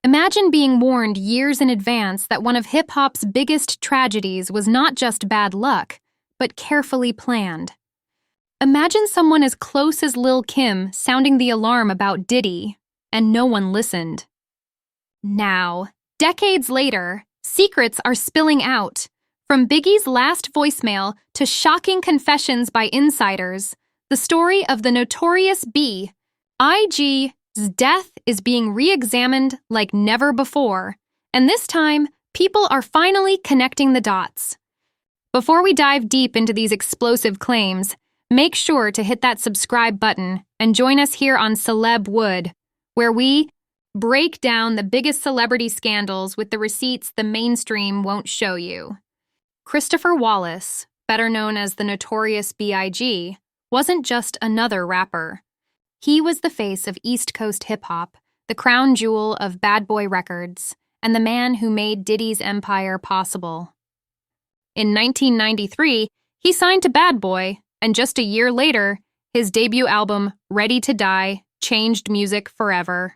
Imagine being warned years in advance that one of hip-hop's biggest tragedies was not just bad luck, but carefully planned. Imagine someone as close as Lil Kim sounding the alarm about Diddy, and no one listened. Now, decades later, secrets are spilling out. From Biggie's last voicemail to shocking confessions by insiders, the story of the Notorious B.I.G's death is being re-examined like never before, and this time, people are finally connecting the dots. Before we dive deep into these explosive claims, make sure to hit that subscribe button and join us here on Celeb Wood, where we break down the biggest celebrity scandals with the receipts the mainstream won't show you. Christopher Wallace, better known as the Notorious B.I.G, wasn't just another rapper. He was the face of East Coast hip-hop, the crown jewel of Bad Boy Records, and the man who made Diddy's empire possible. In 1993, he signed to Bad Boy, and just a year later, his debut album, Ready to Die, changed music forever.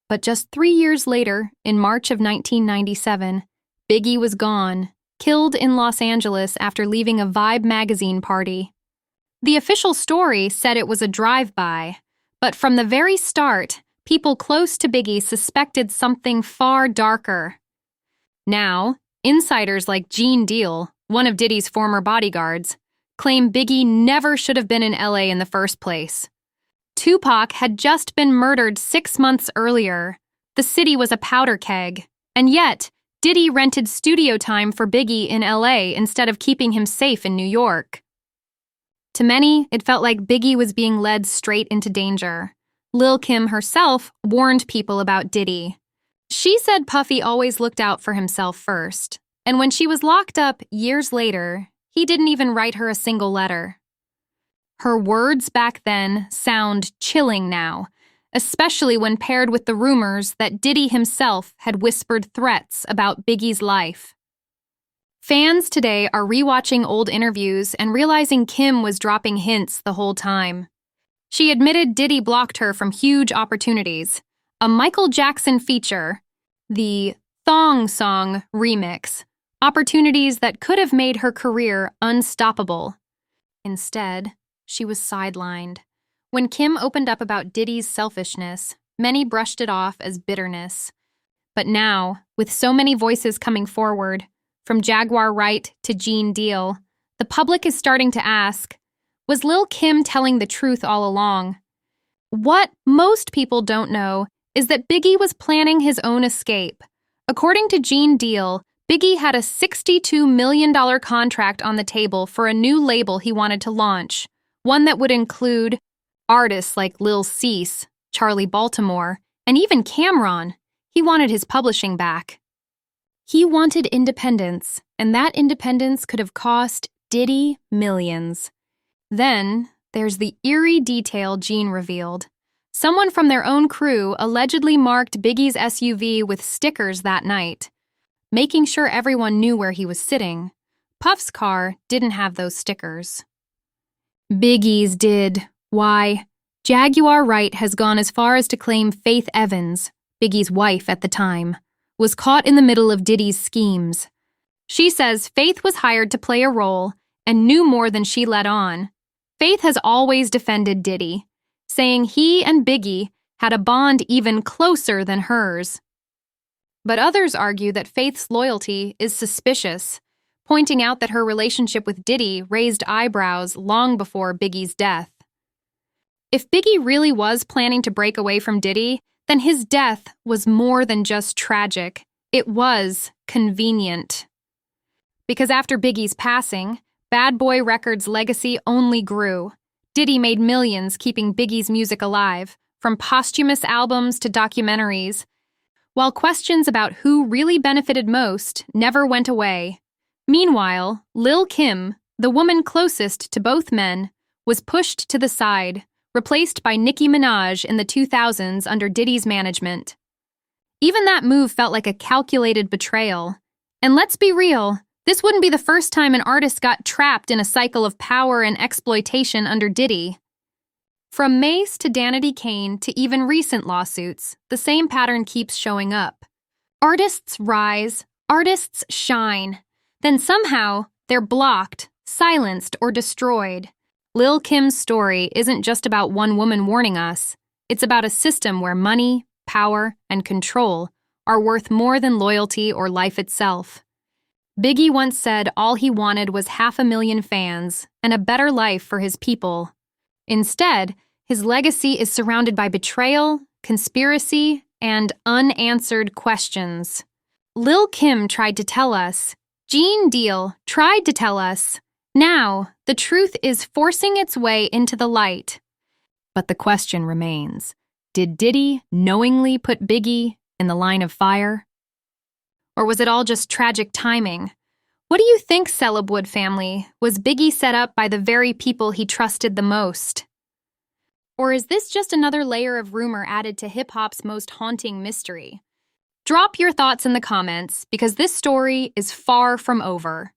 But just 3 years later, in March of 1997, Biggie was gone, killed in Los Angeles after leaving a Vibe magazine party. The official story said it was a drive-by, but from the very start, people close to Biggie suspected something far darker. Now, insiders like Gene Deal, one of Diddy's former bodyguards, claim Biggie never should have been in LA in the first place. Tupac had just been murdered 6 months earlier. The city was a powder keg, and yet, Diddy rented studio time for Biggie in LA instead of keeping him safe in New York. To many, it felt like Biggie was being led straight into danger. Lil Kim herself warned people about Diddy. She said Puffy always looked out for himself first, and when she was locked up years later, he didn't even write her a single letter. Her words back then sound chilling now, especially when paired with the rumors that Diddy himself had whispered threats about Biggie's life. Fans today are rewatching old interviews and realizing Kim was dropping hints the whole time. She admitted Diddy blocked her from huge opportunities, a Michael Jackson feature, the Thong Song remix, opportunities that could have made her career unstoppable. Instead, she was sidelined. When Kim opened up about Diddy's selfishness, many brushed it off as bitterness. But now, with so many voices coming forward, from Jaguar Wright to Gene Deal, the public is starting to ask, was Lil Kim telling the truth all along? What most people don't know is that Biggie was planning his own escape. According to Gene Deal, Biggie had a $62 million contract on the table for a new label he wanted to launch, one that would include artists like Lil Cease, Charlie Baltimore, and even Cameron. He wanted his publishing back. He wanted independence, and that independence could have cost Diddy millions. Then, there's the eerie detail Gene revealed. Someone from their own crew allegedly marked Biggie's SUV with stickers that night, making sure everyone knew where he was sitting. Puff's car didn't have those stickers. Biggie's did. Why? Jaguar Wright has gone as far as to claim Faith Evans, Biggie's wife at the time, was caught in the middle of Diddy's schemes. She says Faith was hired to play a role and knew more than she let on. Faith has always defended Diddy, saying he and Biggie had a bond even closer than hers. But others argue that Faith's loyalty is suspicious, pointing out that her relationship with Diddy raised eyebrows long before Biggie's death. If Biggie really was planning to break away from Diddy, then his death was more than just tragic. It was convenient. Because after Biggie's passing, Bad Boy Records' legacy only grew. Diddy made millions keeping Biggie's music alive, from posthumous albums to documentaries, while questions about who really benefited most never went away. Meanwhile, Lil Kim, the woman closest to both men, was pushed to the side, replaced by Nicki Minaj in the 2000s under Diddy's management. Even that move felt like a calculated betrayal. And let's be real, this wouldn't be the first time an artist got trapped in a cycle of power and exploitation under Diddy. From Mace to Danity Kane to even recent lawsuits, the same pattern keeps showing up. Artists rise, artists shine. Then somehow, they're blocked, silenced, or destroyed. Lil Kim's story isn't just about one woman warning us. It's about a system where money, power, and control are worth more than loyalty or life itself. Biggie once said all he wanted was 500,000 fans and a better life for his people. Instead, his legacy is surrounded by betrayal, conspiracy, and unanswered questions. Lil Kim tried to tell us. Gene Deal tried to tell us. Now, the truth is forcing its way into the light. But the question remains, did Diddy knowingly put Biggie in the line of fire? Or was it all just tragic timing? What do you think, Celebwood family? Was Biggie set up by the very people he trusted the most? Or is this just another layer of rumor added to hip-hop's most haunting mystery? Drop your thoughts in the comments, because this story is far from over.